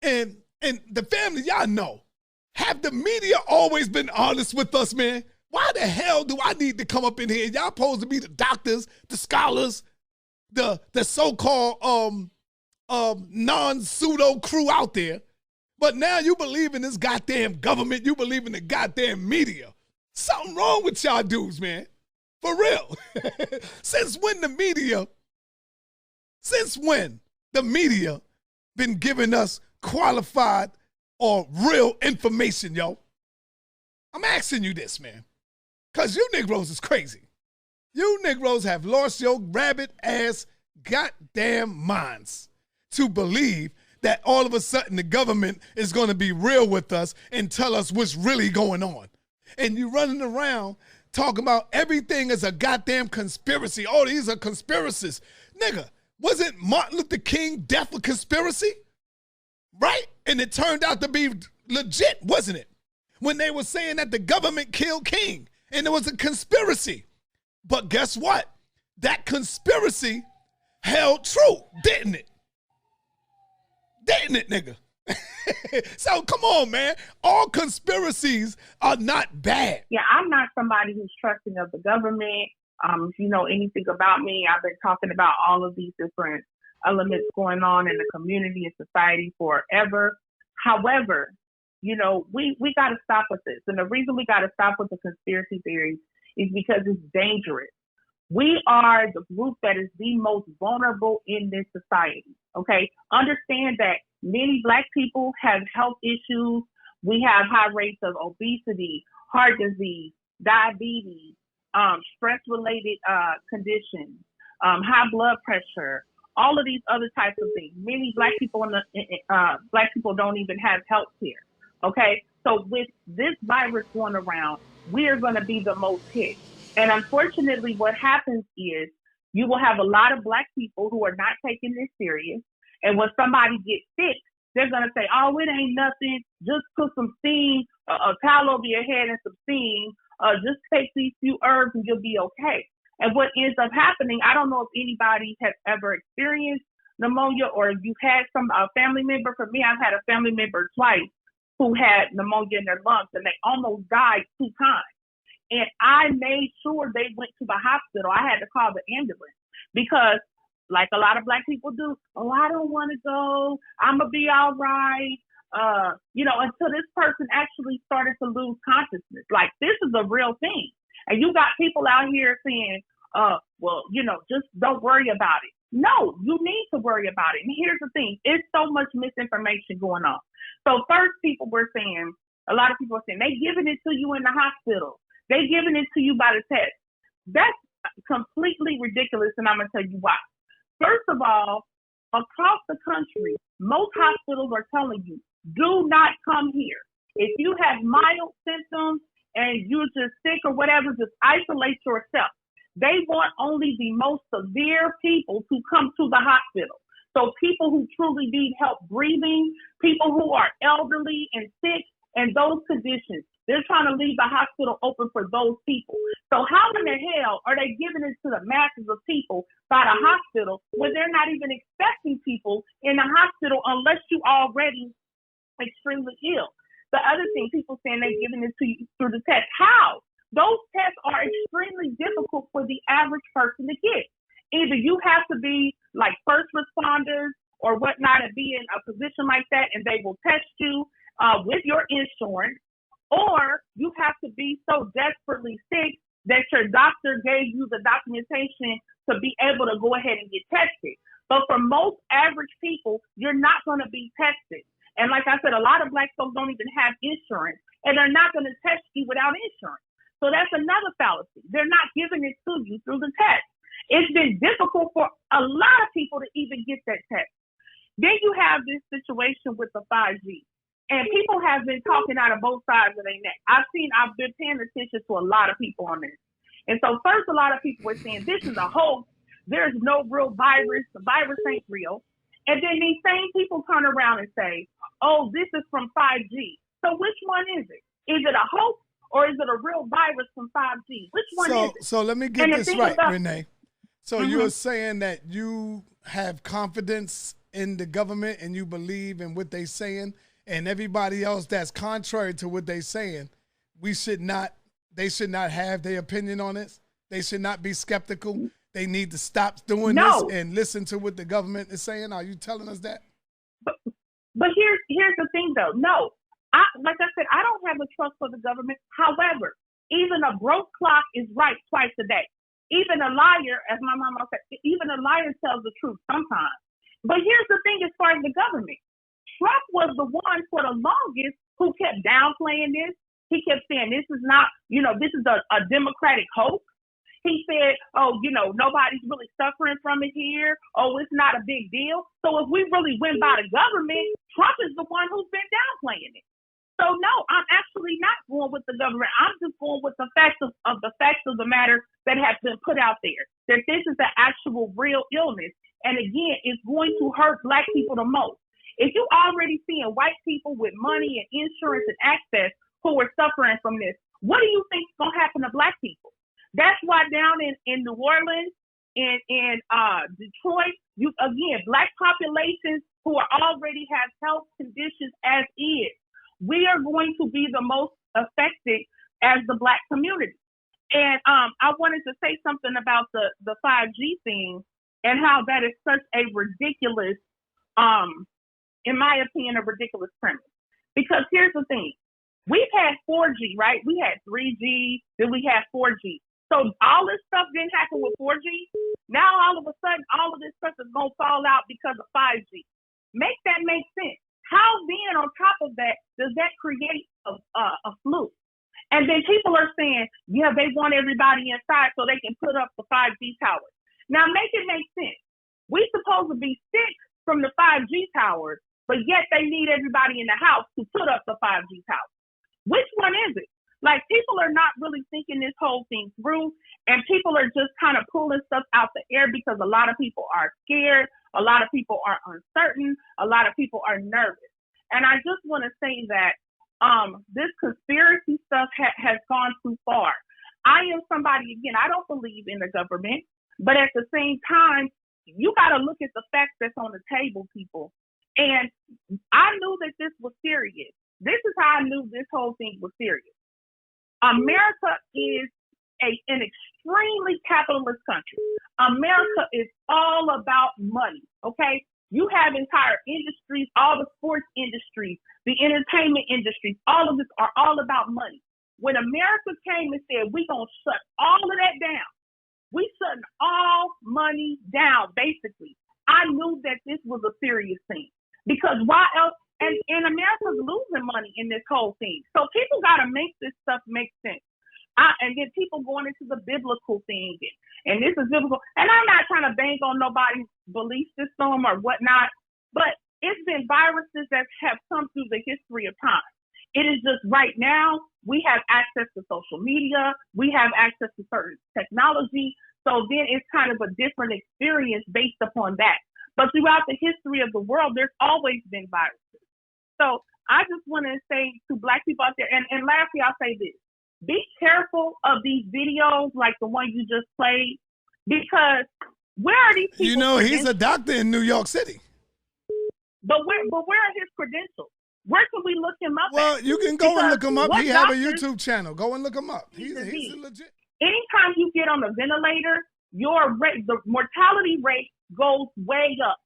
And the family, y'all know, have the media always been honest with us, man? Why the hell do I need to come up in here? Y'all supposed to be the doctors, the scholars, the so-called non-pseudo crew out there. But now you believe in this goddamn government. You believe in the goddamn media. Something wrong with y'all dudes, man. For real. Since when the media been giving us qualified or real information, yo? I'm asking you this, man. Because you Negroes is crazy. You Negroes have lost your rabbit-ass goddamn minds to believe that all of a sudden the government is going to be real with us and tell us what's really going on. And you running around talking about everything is a goddamn conspiracy. Oh, these are conspiracies. Nigga, wasn't Martin Luther King death a conspiracy? Right? And it turned out to be legit, wasn't it? When they were saying that the government killed King and it was a conspiracy. But guess what? That conspiracy held true, didn't it? Didn't it, nigga? So come on, man. All conspiracies are not bad. Yeah, I'm not somebody who's trusting of the government. If you know anything about me, I've been talking about all of these different elements going on in the community and society forever. However, you know, we got to stop with this. And the reason we got to stop with the conspiracy theories is because it's dangerous. We are the group that is the most vulnerable in this society, okay? Understand that many Black people have health issues. We have high rates of obesity, heart disease, diabetes, stress-related conditions, high blood pressure, all of these other types of things. Many Black people Black people don't even have health care, okay? So with this virus going around, we are going to be the most hit. And unfortunately, what happens is you will have a lot of Black people who are not taking this serious. And when somebody gets sick, they're going to say, oh, it ain't nothing. Just put some steam, a towel over your head and some steam. Just take these few herbs and you'll be okay. And what ends up happening, I don't know if anybody has ever experienced pneumonia or if you've had a family member. For me, I've had a family member twice who had pneumonia in their lungs and they almost died 2 times. And I made sure they went to the hospital. I had to call the ambulance because, like a lot of Black people do, oh, I don't want to go. I'm going to be all right. Until this person actually started to lose consciousness. Like, this is a real thing. And you got people out here saying, just don't worry about it. No, you need to worry about it. And here's the thing. It's so much misinformation going on. So first, a lot of people are saying, they giving it to you in the hospital. They giving it to you by the test. That's completely ridiculous, and I'm going to tell you why. First of all, across the country, most hospitals are telling you, do not come here. If you have mild symptoms and you're just sick or whatever, just isolate yourself. They want only the most severe people to come to the hospital. So people who truly need help breathing, people who are elderly and sick, and those conditions. They're trying to leave the hospital open for those people. So how in the hell are they giving it to the masses of people by the hospital when they're not even expecting people in the hospital unless you already extremely ill? The other thing, people saying they're giving it to you through the test. How? Those tests are extremely difficult for the average person to get. Either you have to be like first responders or whatnot and be in a position like that and they will test you with your insurance, or you have to be so desperately sick that your doctor gave you the documentation to be able to go ahead and get tested. But for most average people, you're not going to be tested. And like I said, a lot of Black folks don't even have insurance, and they're not going to test you without insurance. So that's another fallacy. They're not giving it to you through the test. It's been difficult for a lot of people to even get that test. Then you have this situation with the 5G. And people have been talking out of both sides of their neck. I've been paying attention to a lot of people on this. And so first, a lot of people were saying, this is a hoax. There's no real virus. The virus ain't real. And then these same people turn around and say, oh, this is from 5G. So which one is it? Is it a hoax or is it a real virus from 5G? Which one is it? So let me get this right, Renee. So you're saying that you have confidence in the government and you believe in what they saying, and everybody else that's contrary to what they saying, they should not have their opinion on this. They should not be skeptical. They need to stop doing this and listen to what the government is saying. Are you telling us that? But here's the thing, though. No, like I said, I don't have a trust for the government. However, even a broke clock is right twice a day. Even a liar, as my mama said, even a liar tells the truth sometimes. But here's the thing as far as the government. Trump was the one for the longest who kept downplaying this. He kept saying this is not, this is a Democratic hoax. He said, nobody's really suffering from it here. Oh, it's not a big deal. So if we really went by the government, Trump is the one who's been downplaying it. So no, I'm actually not going with the government. I'm just going with the facts of the matter that have been put out there. That this is an actual real illness. And again, it's going to hurt Black people the most. If you already seeing white people with money and insurance and access who are suffering from this, what do you think is going to happen to Black people? That's why down in New Orleans and in Detroit, Black populations who are already have health conditions as is, we are going to be the most affected as the Black community. And I wanted to say something about the 5G thing and how that is such a ridiculous, in my opinion, a ridiculous premise. Because here's the thing. We've had 4G, right? We had 3G, then we had 4G. So all this stuff didn't happen with 4G. Now all of a sudden, all of this stuff is going to fall out because of 5G. Make that make sense. How then, on top of that, does that create a flu? And then people are saying, yeah, they want everybody inside so they can put up the 5G towers. Now, make it make sense. We're supposed to be sick from the 5G towers, but yet they need everybody in the house to put up the 5G towers. Which one is it? Like, people are not really thinking this whole thing through, and people are just kind of pulling stuff out the air because a lot of people are scared, a lot of people are uncertain, a lot of people are nervous. And I just want to say that this conspiracy stuff has gone too far. I am somebody, again, I don't believe in the government, but at the same time, you got to look at the facts that's on the table, people. And I knew that this was serious. This is how I knew this whole thing was serious. America is an extremely capitalist country. America is all about money, okay? You have entire industries, all the sports industries, the entertainment industries, all of this are all about money. When America came and said, we're going to shut all of that down, we shutting all money down, basically. I knew that this was a serious thing. Because why else? And America's losing money in this whole thing. So people got to make this stuff make sense. And then people going into the biblical thing. And this is biblical. And I'm not trying to bang on nobody's belief system or whatnot, but it's been viruses that have come through the history of time. It is just right now, we have access to social media. We have access to certain technology. So then it's kind of a different experience based upon that. But throughout the history of the world, there's always been viruses. So I just want to say to Black people out there, and lastly, I'll say this. Be careful of these videos like the one you just played, because where are these people? He's a doctor in New York City. But where are his credentials? Where can we look him up Well, at? you can go and look him up. He have a YouTube channel. Go and look him up. He's a legit. Anytime you get on the ventilator, the mortality rate goes way up.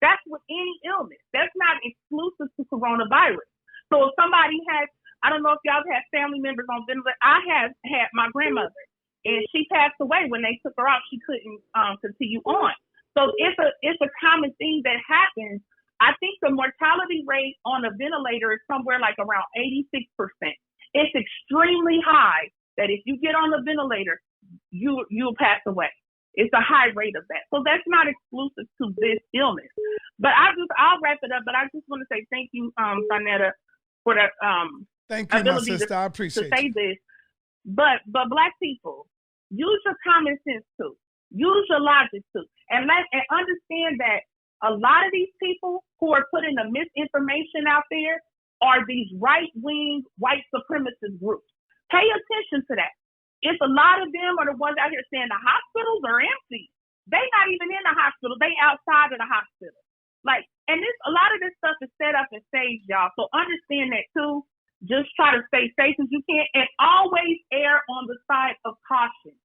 That's with any illness. That's not exclusive to coronavirus. So if somebody has, I don't know if y'all have family members on ventilator. I have had my grandmother, and she passed away when they took her out. She couldn't continue on. So it's a common thing that happens. I think the mortality rate on a ventilator is somewhere like around 86%. It's extremely high that if you get on the ventilator, you'll pass away. It's a high rate of that. So that's not exclusive to this illness. But I'll wrap it up, but I just want to say thank you, Sonetta, for the thank you, my sister. I appreciate to say this. But Black people, use your common sense too. Use your logic too. And understand that a lot of these people who are putting the misinformation out there are these right-wing white supremacist groups. Pay attention to that. It's a lot of them are the ones out here saying the hospitals are empty. They not even in the hospital. They outside of the hospital. Like, and this a lot of this stuff is set up and staged, y'all. So understand that too. Just try to stay safe as you can, and always